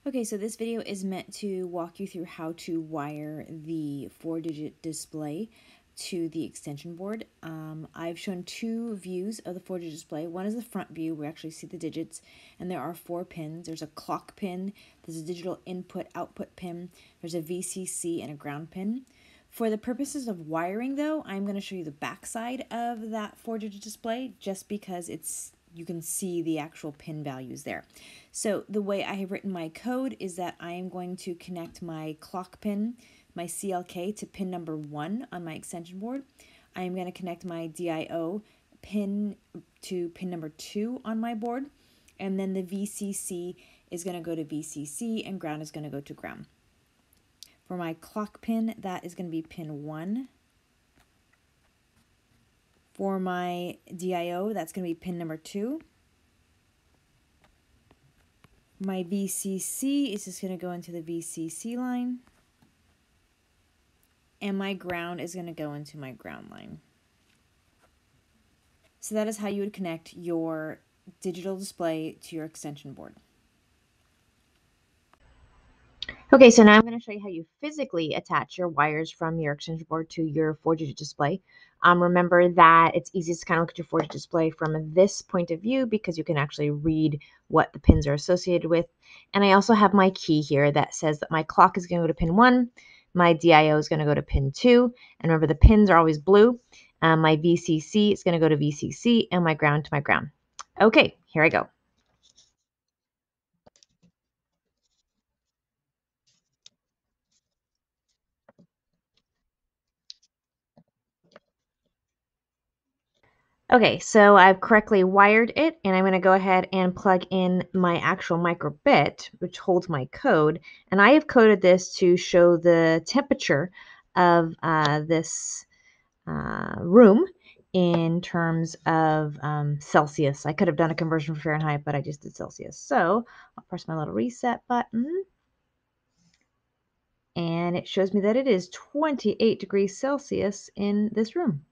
Okay, so this video is meant to walk you through how to wire the 4-digit display to the extension board. I've shown two views of the 4-digit display. One is the front view where we actually see the digits, and there are 4 pins. There's a clock pin, there's a digital input-output pin, there's a VCC, and a ground pin. For the purposes of wiring, though, I'm going to show you the back side of that 4-digit display just because you can see the actual pin values there. So the way I have written my code is that I am going to connect my clock pin, my CLK, to pin number 1 on my extension board. I am going to connect my DIO pin to pin number 2 on my board. And then the VCC is going to go to VCC and ground is going to go to ground. For my clock pin, that is going to be pin 1. For my DIO, that's going to be pin number 2. My VCC is just going to go into the VCC line. And my ground is going to go into my ground line. So that is how you would connect your digital display to your extension board. Okay, so now I'm going to show you how you physically attach your wires from your extension board to your 4-digit display. Remember that it's easiest to kind of look at your 4-digit display from this point of view because you can actually read what the pins are associated with. And I also have my key here that says that my clock is going to go to pin 1, my DIO is going to go to pin 2, and remember the pins are always blue. My VCC is going to go to VCC, and my ground to my ground. Okay, here I go. Okay, so I've correctly wired it, and I'm going to go ahead and plug in my actual microbit, which holds my code. And I have coded this to show the temperature of this room in terms of Celsius. I could have done a conversion for Fahrenheit, but I just did Celsius. So I'll press my little reset button, and it shows me that it is 28 degrees Celsius in this room.